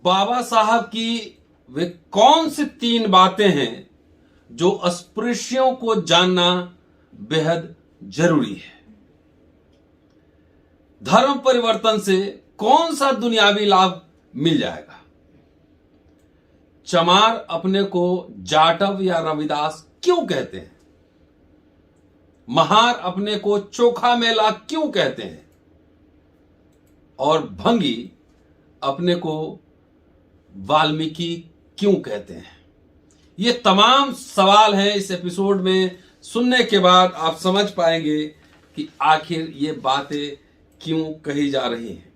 बाबा साहब की वे कौन सी 3 बातें हैं जो अस्पृश्यों को जानना बेहद जरूरी है? धर्म परिवर्तन से कौन सा दुनियावी लाभ मिल जाएगा? चमार अपने को जाटव या रविदास क्यों कहते हैं? महार अपने को चोखा मेला क्यों कहते हैं? और भंगी अपने को वाल्मीकि क्यों कहते हैं? ये तमाम सवाल हैं। इस एपिसोड में सुनने के बाद आप समझ पाएंगे कि आखिर ये बातें क्यों कही जा रही हैं।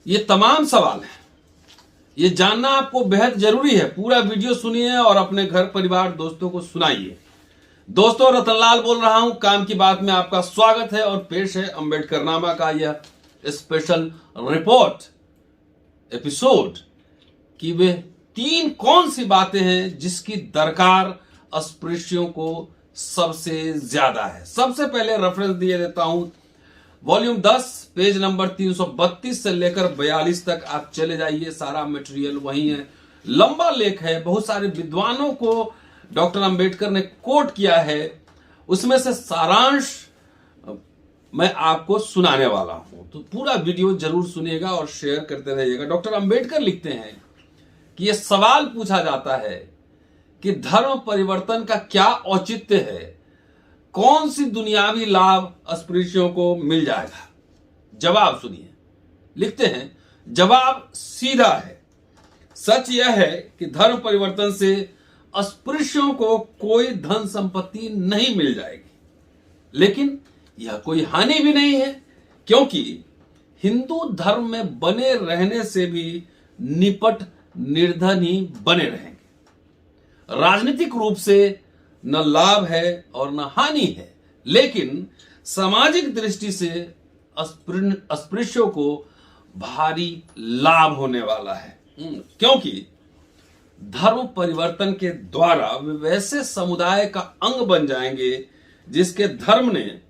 ये तमाम सवाल हैं, ये जानना आपको बेहद जरूरी है। पूरा वीडियो सुनिए और अपने घर परिवार दोस्तों को सुनाइए। दोस्तों, रतनलाल बोल रहा हूं। काम की बात में आपका स्वागत है और पेश है अंबेडकरनामा का यह स्पेशल रिपोर्ट एपिसोड कि वे 3 कौन सी बातें हैं जिसकी दरकार अस्पृश्यों को सबसे ज्यादा है। सबसे पहले रेफरेंस दिए देता हूं, वॉल्यूम 10 पेज नंबर 332 से लेकर 42 तक आप चले जाइए। सारा मटेरियल वही है। लंबा लेख है, बहुत सारे विद्वानों को डॉक्टर अंबेडकर ने कोट किया है। उसमें से सारांश मैं आपको सुनाने वाला हूं, तो पूरा वीडियो जरूर सुनिएगा और शेयर करते रहिएगा। डॉक्टर अंबेडकर लिखते हैं कि यह सवाल पूछा जाता है कि धर्म परिवर्तन का क्या औचित्य है, कौन सी दुनियावी लाभ अस्पृश्यों को मिल जाएगा? जवाब सुनिए। लिखते हैं, जवाब सीधा है। सच यह है कि धर्म परिवर्तन से अस्पृश्यों को कोई धन संपत्ति नहीं मिल जाएगी, लेकिन यह कोई हानि भी नहीं है, क्योंकि हिंदू धर्म में बने रहने से भी निपट निर्धन ही बने रहेंगे। राजनीतिक रूप से न लाभ है और न हानि है, लेकिन सामाजिक दृष्टि से अस्पृश्यों को भारी लाभ होने वाला है, क्योंकि धर्म परिवर्तन के द्वारा वे वैसे समुदाय का अंग बन जाएंगे जिसके धर्म ने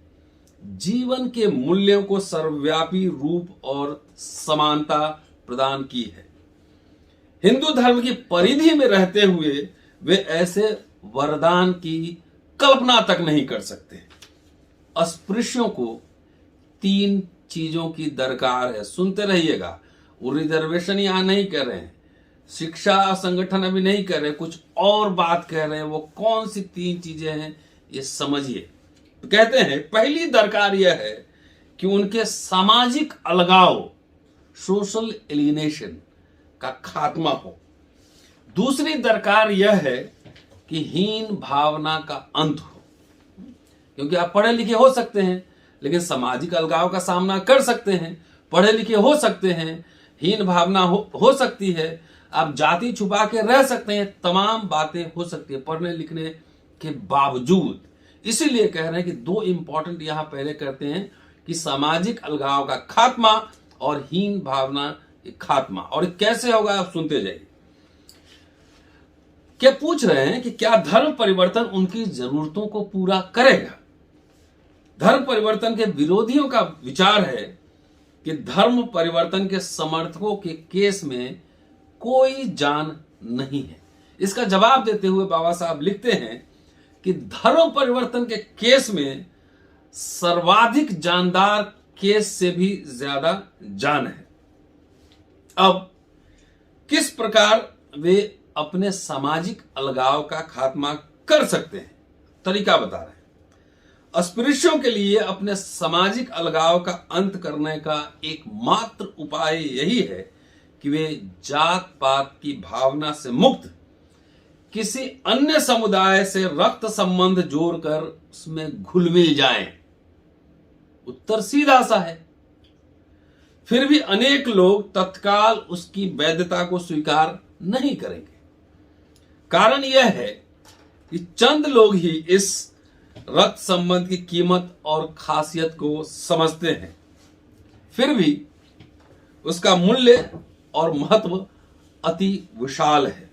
जीवन के मूल्यों को सर्वव्यापी रूप और समानता प्रदान की है। हिंदू धर्म की परिधि में रहते हुए वे ऐसे वरदान की कल्पना तक नहीं कर सकते। अस्पृश्यों को 3 चीजों की दरकार है। सुनते रहिएगा। वो रिजर्वेशन यहां नहीं कर रहे हैं, शिक्षा संगठन अभी नहीं कर रहे, कुछ और बात कह रहे हैं। वो कौन सी 3 चीजें हैं ये समझिए। तो कहते हैं, पहली दरकार यह है कि उनके सामाजिक अलगाव, सोशल एलिनेशन का खात्मा हो। दूसरी दरकार यह है कि हीन भावना का अंत हो, क्योंकि आप पढ़े लिखे हो सकते हैं लेकिन सामाजिक अलगाव का सामना कर सकते हैं। पढ़े लिखे हो सकते हैं, हीन भावना हो सकती है, आप जाति छुपा के रह सकते हैं, तमाम बातें हो सकती है पढ़ने लिखने के बावजूद। इसीलिए कह रहे हैं कि 2 इंपॉर्टेंट यहां पहले करते हैं कि सामाजिक अलगाव का खात्मा और हीन भावना का खात्मा। और कैसे होगा आप सुनते जाइए। क्या पूछ रहे हैं कि क्या धर्म परिवर्तन उनकी जरूरतों को पूरा करेगा? धर्म परिवर्तन के विरोधियों का विचार है कि धर्म परिवर्तन के समर्थकों के केस में कोई जान नहीं है। इसका जवाब देते हुए बाबा साहब लिखते हैं कि धर्म परिवर्तन के केस में सर्वाधिक जानदार केस से भी ज्यादा जान है। अब किस प्रकार वे अपने सामाजिक अलगाव का खात्मा कर सकते हैं, तरीका बता रहे हैं। अस्पृश्यों के लिए अपने सामाजिक अलगाव का अंत करने का एकमात्र उपाय यही है कि वे जात पात की भावना से मुक्त किसी अन्य समुदाय से रक्त संबंध जोड़कर उसमें घुल मिल जाएं। उत्तर सीधा सा है। फिर भी अनेक लोग तत्काल उसकी वैधता को स्वीकार नहीं करेंगे। कारण यह है कि चंद लोग ही इस रक्त संबंध की कीमत और खासियत को समझते हैं। फिर भी उसका मूल्य और महत्व अति विशाल है।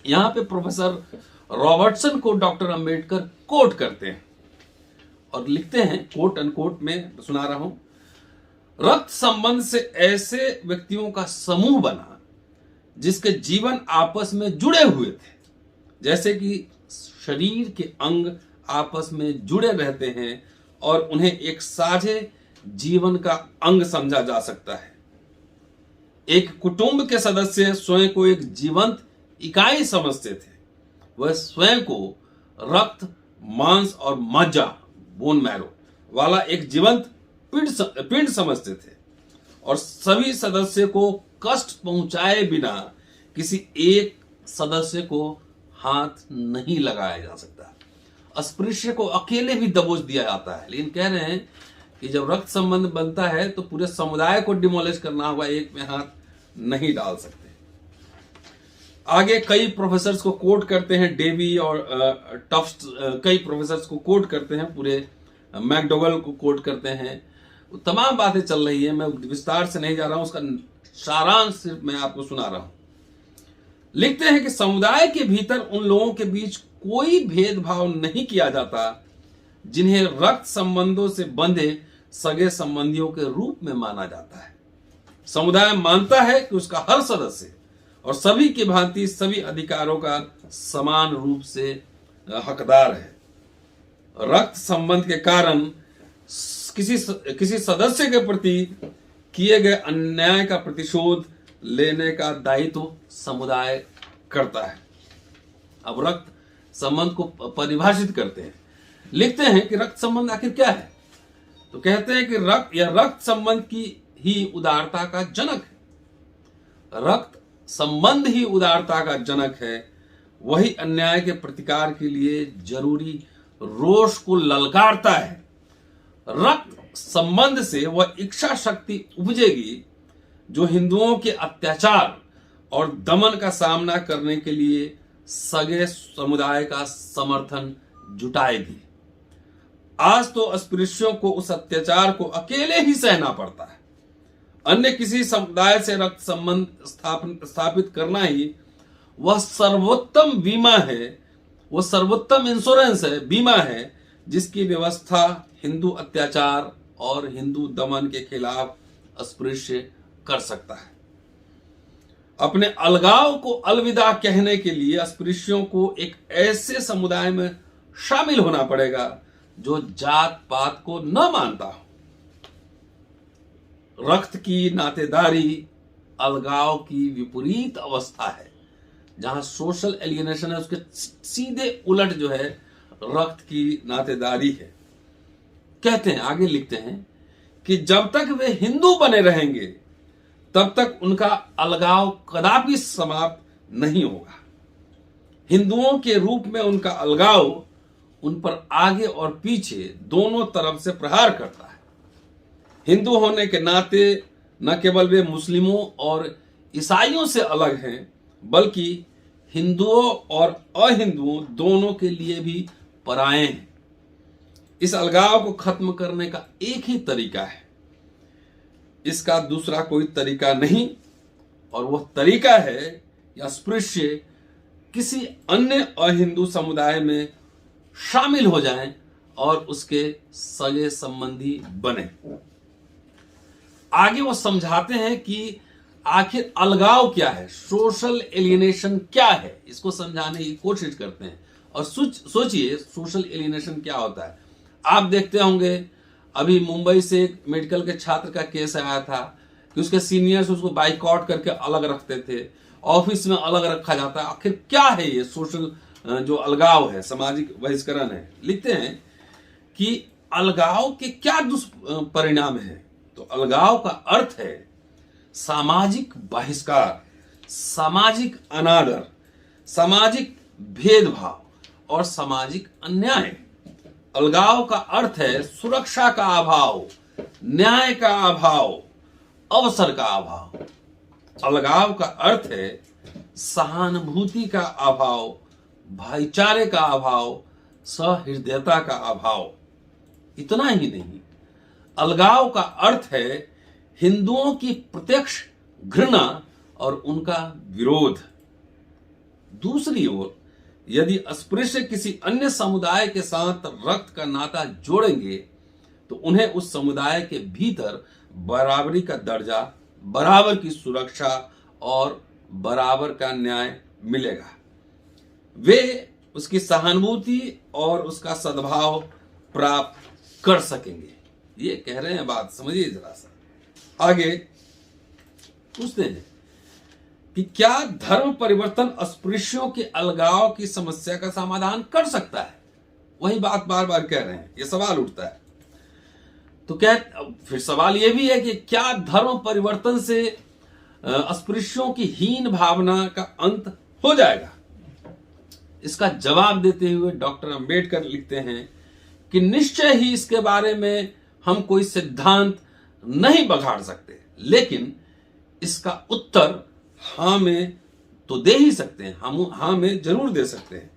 यहां पे प्रोफेसर रॉबर्टसन को डॉक्टर अंबेडकर कोट करते हैं और लिखते हैं, कोट अनकोट में सुना रहा हूं, रक्त संबंध से ऐसे व्यक्तियों का समूह बना जिसके जीवन आपस में जुड़े हुए थे, जैसे कि शरीर के अंग आपस में जुड़े रहते हैं और उन्हें एक साझे जीवन का अंग समझा जा सकता है। एक कुटुंब के सदस्य स्वयं को एक जीवंत इकाई समझते थे। वह स्वयं को रक्त, मांस और मज्जा, बोन मैरो वाला एक जीवंत पिंड समझते थे और सभी सदस्य को कष्ट पहुंचाए बिना किसी एक सदस्य को हाथ नहीं लगाया जा सकता। अस्पृश्य को अकेले भी दबोच दिया जाता है, लेकिन कह रहे हैं कि जब रक्त संबंध बनता है तो पूरे समुदाय को डिमोलिश करना होगा, एक में हाथ नहीं डाल सकते। आगे कई प्रोफेसर्स को कोट करते हैं, डेवी और टफ्ट कई प्रोफेसर्स को कोट करते हैं, पूरे मैकडोगल को कोट करते हैं। तमाम बातें चल रही है, मैं विस्तार से नहीं जा रहा हूं, उसका सारांश सिर्फ मैं आपको सुना रहा हूं। लिखते हैं कि समुदाय के भीतर उन लोगों के बीच कोई भेदभाव नहीं किया जाता जिन्हें रक्त संबंधों से बंधे सगे संबंधियों के रूप में माना जाता है। समुदाय मानता है कि उसका हर सदस्य और सभी की भांति सभी अधिकारों का समान रूप से हकदार है। रक्त संबंध के कारण किसी सदस्य के प्रति किए गए अन्याय का प्रतिशोध लेने का दायित्व समुदाय करता है। अब रक्त संबंध को परिभाषित करते हैं, लिखते हैं कि रक्त संबंध आखिर क्या है। तो कहते हैं कि रक्त संबंध की ही उदारता का जनक है। रक्त संबंध ही उदारता का जनक है। वही अन्याय के प्रतिकार के लिए जरूरी रोष को ललकारता है। रक्त संबंध से वह इच्छा शक्ति उपजेगी जो हिंदुओं के अत्याचार और दमन का सामना करने के लिए सगे समुदाय का समर्थन जुटाएगी। आज तो अस्पृश्यों को उस अत्याचार को अकेले ही सहना पड़ता है। अन्य किसी समुदाय से रक्त संबंध स्थापित करना ही वह सर्वोत्तम बीमा है, वह सर्वोत्तम इंश्योरेंस है, बीमा है, जिसकी व्यवस्था हिंदू अत्याचार और हिंदू दमन के खिलाफ अस्पृश्य कर सकता है। अपने अलगाव को अलविदा कहने के लिए अस्पृश्यों को एक ऐसे समुदाय में शामिल होना पड़ेगा जो जात पात को न मानता हो। रक्त की नातेदारी अलगाव की विपरीत अवस्था है। जहां सोशल एलियनेशन है उसके सीधे उलट जो है रक्त की नातेदारी है। कहते हैं, आगे लिखते हैं कि जब तक वे हिंदू बने रहेंगे तब तक उनका अलगाव कदापि समाप्त नहीं होगा। हिंदुओं के रूप में उनका अलगाव उन पर आगे और पीछे दोनों तरफ से प्रहार करता है। हिंदू होने के नाते न केवल वे मुस्लिमों और ईसाइयों से अलग हैं, बल्कि हिंदुओं और अहिंदुओं दोनों के लिए भी पराये हैं। इस अलगाव को खत्म करने का एक ही तरीका है, इसका दूसरा कोई तरीका नहीं, और वह तरीका है कि अस्पृश्य किसी अन्य अहिंदू समुदाय में शामिल हो जाएं और उसके सगे संबंधी बने। आगे वो समझाते हैं कि आखिर अलगाव क्या है, सोशल एलियनेशन क्या है, इसको समझाने की कोशिश करते हैं। और सोचिए सोशल एलियनेशन क्या होता है। आप देखते होंगे अभी मुंबई से एक मेडिकल के छात्र का केस आया था कि उसके सीनियर्स उसको बाइकआउट करके अलग रखते थे, ऑफिस में अलग रखा जाता है। आखिर क्या है ये सोशल जो अलगाव है, सामाजिक बहिष्करण है। लिखते हैं कि अलगाव के क्या दुष्परिणाम है। तो अलगाव का अर्थ है सामाजिक बहिष्कार, सामाजिक अनादर, सामाजिक भेदभाव और सामाजिक अन्याय। अलगाव का अर्थ है सुरक्षा का अभाव, न्याय का अभाव, अवसर का अभाव। अलगाव का अर्थ है सहानुभूति का अभाव, भाईचारे का अभाव, सहृदयता का अभाव। इतना ही नहीं, अलगाव का अर्थ है हिंदुओं की प्रत्यक्ष घृणा और उनका विरोध। दूसरी ओर यदि अस्पृश्य किसी अन्य समुदाय के साथ रक्त का नाता जोड़ेंगे तो उन्हें उस समुदाय के भीतर बराबरी का दर्जा, बराबर की सुरक्षा और बराबर का न्याय मिलेगा। वे उसकी सहानुभूति और उसका सद्भाव प्राप्त कर सकेंगे। ये कह रहे हैं, बात समझिए जरा सा। आगे पूछते हैं कि क्या धर्म परिवर्तन अस्पृश्यों के अलगाव की समस्या का समाधान कर सकता है? वही बात बार बार कह रहे हैं, ये सवाल उठता है। तो क्या फिर सवाल ये भी है कि क्या धर्म परिवर्तन से अस्पृश्यों की हीन भावना का अंत हो जाएगा? इसका जवाब देते हुए डॉक्टर अंबेडकर लिखते हैं कि निश्चय ही इसके बारे में हम कोई सिद्धांत नहीं बघाड़ सकते, लेकिन इसका उत्तर हाँ में तो दे ही सकते हैं, हम हाँ में जरूर दे सकते हैं।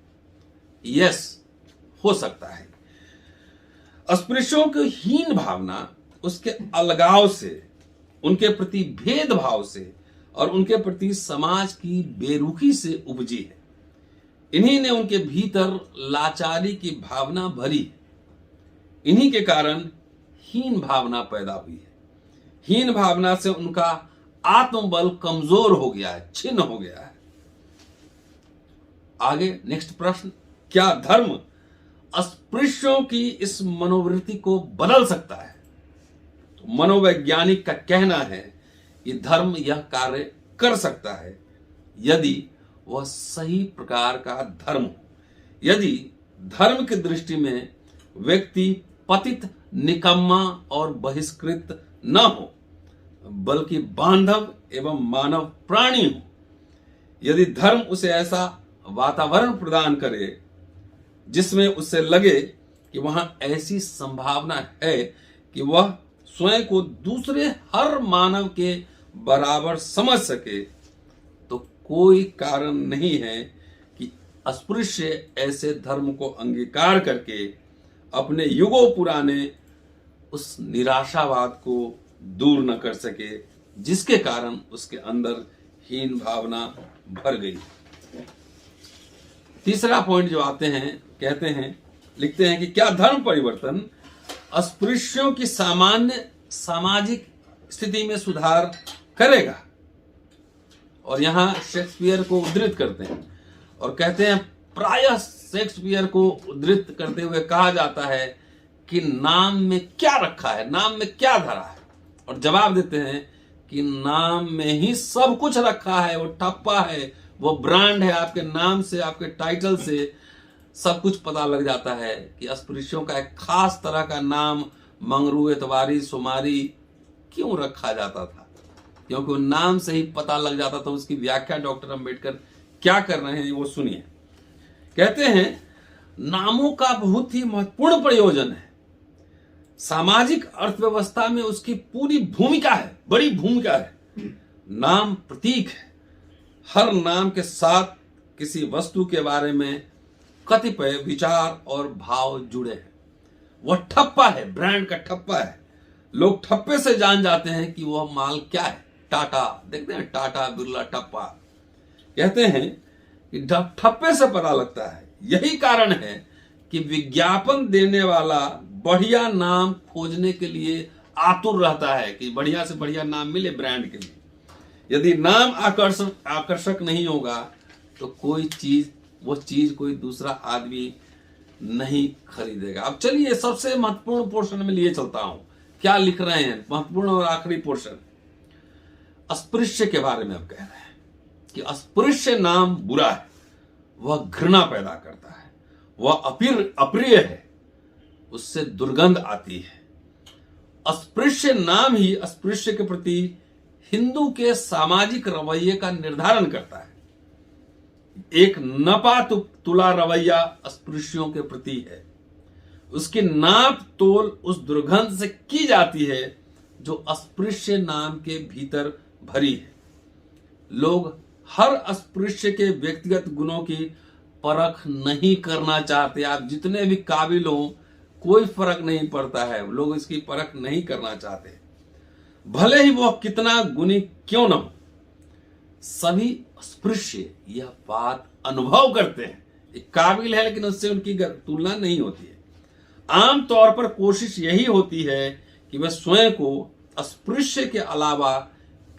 यस, हो सकता है। अस्पृश्यों की हीन भावना उसके अलगाव से, उनके प्रति भेदभाव से और उनके प्रति समाज की बेरुखी से उपजी है। इन्हीं ने उनके भीतर लाचारी की भावना भरी। इन्हीं के कारण हीन भावना पैदा हुई है। हीन भावना से उनका आत्मबल कमजोर हो गया है, छिन्न हो गया है। आगे नेक्स्ट प्रश्न, क्या धर्म अस्पृश्यों की इस मनोवृत्ति को बदल सकता है? तो मनोवैज्ञानिक का कहना है कि धर्म यह कार्य कर सकता है यदि वह सही प्रकार का धर्म हो। यदि धर्म की दृष्टि में व्यक्ति पतित, निकम्मा और बहिष्कृत न हो, बल्कि बांधव एवं मानव प्राणी हो। यदि धर्म उसे ऐसा वातावरण प्रदान करे जिसमें उसे लगे कि वहां ऐसी संभावना है कि वह स्वयं को दूसरे हर मानव के बराबर समझ सके, तो कोई कारण नहीं है कि अस्पृश्य ऐसे धर्म को अंगीकार करके अपने युगों पुराने उस निराशावाद को दूर न कर सके, जिसके कारण उसके अंदर हीन भावना भर गई। तीसरा पॉइंट जो आते हैं, कहते हैं, लिखते हैं कि क्या धर्म परिवर्तन अस्पृश्यों की सामान्य सामाजिक स्थिति में सुधार करेगा? और यहां शेक्सपियर को उद्धृत करते हैं और कहते हैं, प्रायः शेक्सपियर को उद्धृत करते हुए कहा जाता है कि नाम में क्या रखा है, नाम में क्या धरा है? और जवाब देते हैं कि नाम में ही सब कुछ रखा है। वो ठप्पा है, वो ब्रांड है। आपके नाम से, आपके टाइटल से सब कुछ पता लग जाता है कि अस्पृश्यों का एक खास तरह का नाम मंगरू, एतवारी, सोमारी क्यों रखा जाता था, क्योंकि वो नाम से ही पता लग जाता था। उसकी व्याख्या डॉक्टर अंबेडकर क्या कर रहे हैं वो सुनिए। कहते हैं, नामों का बहुत ही महत्वपूर्ण प्रयोजन है। सामाजिक अर्थव्यवस्था में उसकी पूरी भूमिका है, बड़ी भूमिका है। नाम प्रतीक है। हर नाम के साथ किसी वस्तु के बारे में कतिपय विचार और भाव जुड़े हैं। वह ठप्पा है, ब्रांड का ठप्पा है। लोग ठप्पे से जान जाते हैं कि वह माल क्या है। टाटा, देखते हैं, टाटा, बिरला, ठप्पा। कहते हैं कि ठप्पे से पता लगता है। यही कारण है कि विज्ञापन देने वाला बढ़िया नाम खोजने के लिए आतुर रहता है कि बढ़िया से बढ़िया नाम मिले ब्रांड के लिए। यदि नाम आकर्षक नहीं होगा तो कोई चीज, वो चीज कोई दूसरा आदमी नहीं खरीदेगा। अब चलिए सबसे महत्वपूर्ण पोर्शन में लिए चलता हूं, क्या लिख रहे हैं, महत्वपूर्ण और आखिरी पोर्शन अस्पृश्य के बारे में। अब कह रहे हैं कि अस्पृश्य नाम बुरा है, वह घृणा पैदा करता है, वह अप्रिय है, उससे दुर्गंध आती है। अस्पृश्य नाम ही अस्पृश्य के प्रति हिंदू के सामाजिक रवैये का निर्धारण करता है। एक नपा तुला रवैया अस्पृश्यों के प्रति है। उसकी नाप तोल उस दुर्गंध से की जाती है जो अस्पृश्य नाम के भीतर भरी है। लोग हर अस्पृश्य के व्यक्तिगत गुणों की परख नहीं करना चाहते। आप जितने भी काबिल हो, कोई फर्क नहीं पड़ता है, लोग इसकी परख नहीं करना चाहते, भले ही वह कितना गुणी क्यों न हो। सभी अस्पृश्य यह बात अनुभव करते हैं। एक काबिल है लेकिन उससे उनकी तुलना नहीं होती है। आमतौर पर कोशिश यही होती है कि वह स्वयं को अस्पृश्य के अलावा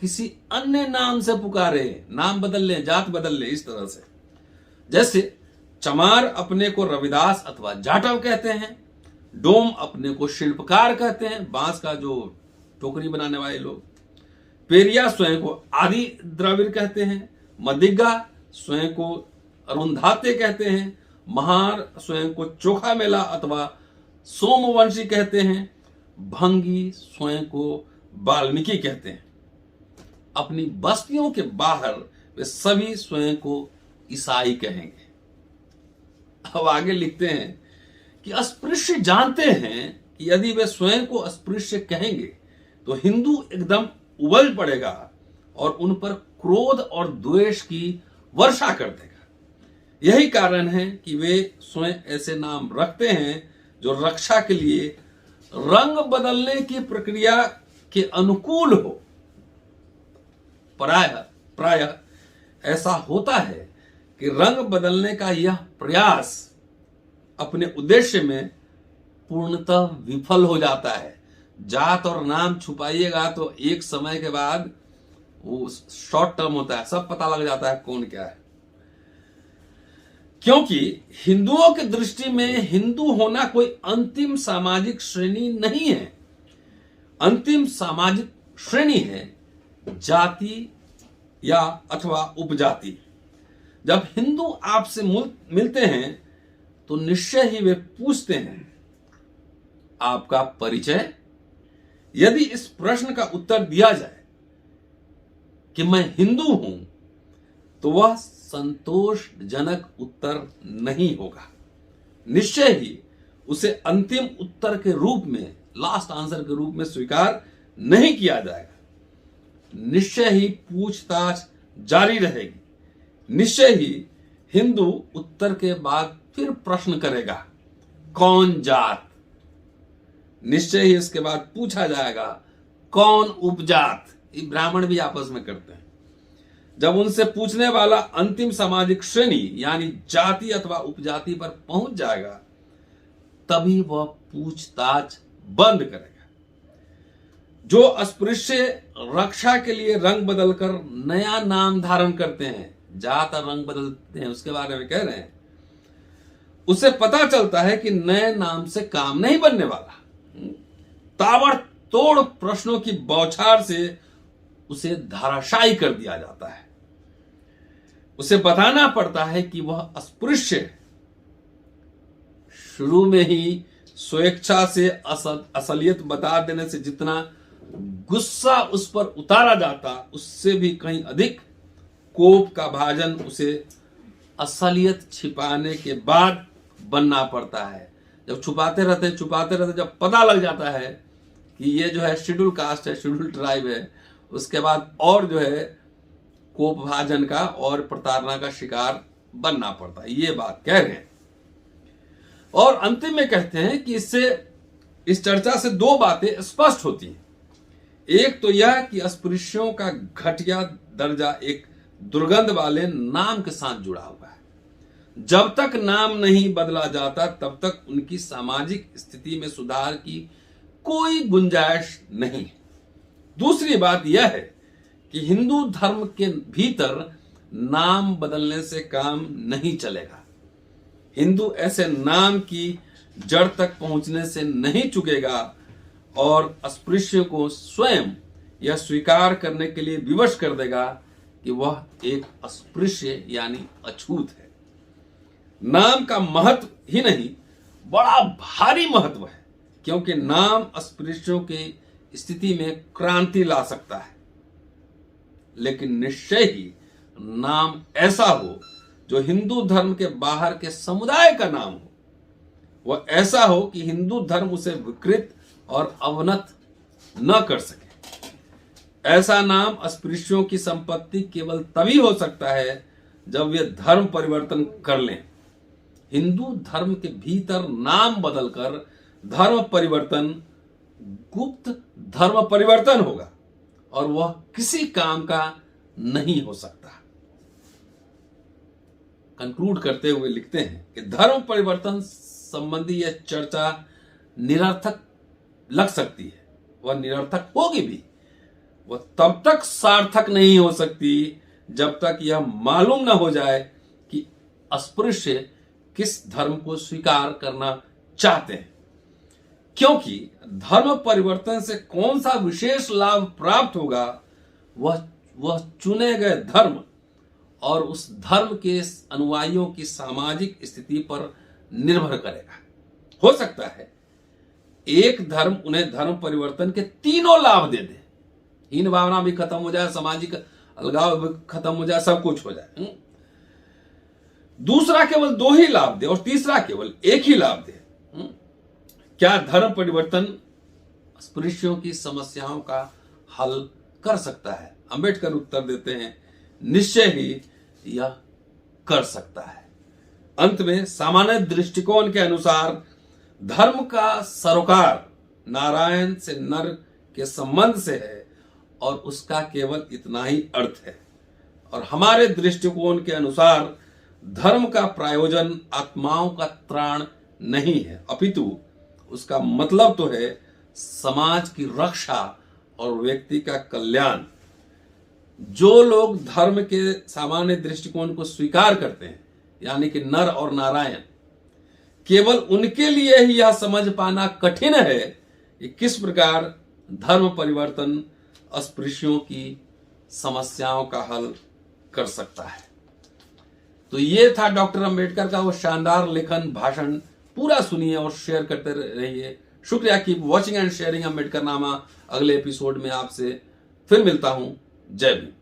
किसी अन्य नाम से पुकारे, नाम बदल लें, जात बदल लें, इस तरह से। जैसे चमार अपने को रविदास अथवा जाटव कहते हैं, डोम अपने को शिल्पकार कहते हैं, बांस का जो टोकरी बनाने वाले लोग, पेरिया स्वयं को आदि द्रविड़ कहते हैं, मदिग्गा स्वयं को अरुंधाते कहते हैं, महार स्वयं को चोखा मेला अथवा सोमवंशी कहते हैं, भंगी स्वयं को वाल्मीकि कहते हैं। अपनी बस्तियों के बाहर वे सभी स्वयं को ईसाई कहेंगे। अब आगे लिखते हैं कि अस्पृश्य जानते हैं कि यदि वे स्वयं को अस्पृश्य कहेंगे तो हिंदू एकदम उबल पड़ेगा और उन पर क्रोध और द्वेष की वर्षा कर देगा। यही कारण है कि वे स्वयं ऐसे नाम रखते हैं जो रक्षा के लिए रंग बदलने की प्रक्रिया के अनुकूल हो। प्रायः ऐसा होता है कि रंग बदलने का यह प्रयास अपने उद्देश्य में पूर्णतः विफल हो जाता है। जात और नाम छुपाइएगा तो एक समय के बाद वो शॉर्ट टर्म होता है, सब पता लग जाता है कौन क्या है। क्योंकि हिंदुओं की दृष्टि में हिंदू होना कोई अंतिम सामाजिक श्रेणी नहीं है। अंतिम सामाजिक श्रेणी है जाति या अथवा उपजाति। जब हिंदू आपसे मिलते हैं तो निश्चय ही वे पूछते हैं आपका परिचय। यदि इस प्रश्न का उत्तर दिया जाए कि मैं हिंदू हूं तो वह संतोषजनक उत्तर नहीं होगा। निश्चय ही उसे अंतिम उत्तर के रूप में, लास्ट आंसर के रूप में स्वीकार नहीं किया जाएगा। निश्चय ही पूछताछ जारी रहेगी। निश्चय ही हिंदू उत्तर के बाद फिर प्रश्न करेगा, कौन जात। निश्चय ही इसके बाद पूछा जाएगा, कौन उपजात। ये ब्राह्मण भी आपस में करते हैं। जब उनसे पूछने वाला अंतिम सामाजिक श्रेणी यानी जाति अथवा उपजाति पर पहुंच जाएगा तभी वह पूछताछ बंद करेगा। जो अस्पृश्य रक्षा के लिए रंग बदलकर नया नाम धारण करते हैं, जात और रंग बदलते हैं, उसके बारे में कह रहे हैं, उसे पता चलता है कि नए नाम से काम नहीं बनने वाला। ताबड़तोड़ प्रश्नों की बौछार से उसे धाराशायी कर दिया जाता है। उसे बताना पड़ता है कि वह अस्पृश्य है। शुरू में ही स्वेच्छा से असलियत बता देने से जितना गुस्सा उस पर उतारा जाता, उससे भी कहीं अधिक कोप का भाजन उसे असलियत छिपाने के बाद बनना पड़ता है। जब छुपाते रहते जब पता लग जाता है कि ये जो है शेड्यूल कास्ट है, शेड्यूल ट्राइब है, उसके बाद और जो है कोप भाजन का और प्रताड़ना का शिकार बनना पड़ता है। ये बात कह रहे हैं। और अंतिम में कहते हैं कि इस चर्चा से दो बातें स्पष्ट होती हैं। एक तो यह कि अस्पृश्यों का घटिया दर्जा एक दुर्गंध वाले नाम के साथ जुड़ा हुआ है। जब तक नाम नहीं बदला जाता तब तक उनकी सामाजिक स्थिति में सुधार की कोई गुंजाइश नहीं। दूसरी बात यह है कि हिंदू धर्म के भीतर नाम बदलने से काम नहीं चलेगा। हिंदू ऐसे नाम की जड़ तक पहुंचने से नहीं चुकेगा और अस्पृश्य को स्वयं यह स्वीकार करने के लिए विवश कर देगा कि वह एक अस्पृश्य यानी अछूत है। नाम का महत्व ही नहीं, बड़ा भारी महत्व है, क्योंकि नाम अस्पृश्यों की स्थिति में क्रांति ला सकता है। लेकिन निश्चय ही नाम ऐसा हो जो हिंदू धर्म के बाहर के समुदाय का नाम हो। वह ऐसा हो कि हिंदू धर्म उसे विकृत और अवनत न कर सके। ऐसा नाम अस्पृश्यों की संपत्ति केवल तभी हो सकता है जब वे धर्म परिवर्तन कर लें। हिंदू धर्म के भीतर नाम बदलकर धर्म परिवर्तन गुप्त धर्म परिवर्तन होगा और वह किसी काम का नहीं हो सकता। कंक्लूड करते हुए लिखते हैं कि धर्म परिवर्तन संबंधी यह चर्चा निरर्थक लग सकती है, वह निरर्थक होगी भी, वह तब तक सार्थक नहीं हो सकती जब तक यह मालूम न हो जाए कि अस्पृश्य किस धर्म को स्वीकार करना चाहते हैं। क्योंकि धर्म परिवर्तन से कौन सा विशेष लाभ प्राप्त होगा वह चुने गए धर्म और उस धर्म के अनुयायियों की सामाजिक स्थिति पर निर्भर करेगा। हो सकता है एक धर्म उन्हें धर्म परिवर्तन के तीनों लाभ दे दे, हीन भावना भी खत्म हो जाए, सामाजिक अलगाव भी खत्म हो जाए, सब कुछ हो जाए। दूसरा केवल 2 ही लाभ दे और तीसरा केवल 1 ही लाभ दे। क्या धर्म परिवर्तन अस्पृश्यों की समस्याओं का हल कर सकता है? अंबेडकर उत्तर देते हैं, निश्चय ही यह कर सकता है। अंत में सामान्य दृष्टिकोण के अनुसार धर्म का सरोकार नारायण से नर के संबंध से है और उसका केवल इतना ही अर्थ है। और हमारे दृष्टिकोण के अनुसार धर्म का प्रायोजन आत्माओं का त्राण नहीं है, अपितु उसका मतलब तो है समाज की रक्षा और व्यक्ति का कल्याण। जो लोग धर्म के सामान्य दृष्टिकोण को स्वीकार करते हैं, यानी कि नर और नारायण, केवल उनके लिए ही यह समझ पाना कठिन है कि किस प्रकार धर्म परिवर्तन अस्पृश्यों की समस्याओं का हल कर सकता है। तो ये था डॉक्टर अंबेडकर का वो शानदार लेखन, भाषण। पूरा सुनिए और शेयर करते रहिए। शुक्रिया। Keep watching and sharing Ambedkar नामा। अगले एपिसोड में आपसे फिर मिलता हूं। जय भीम।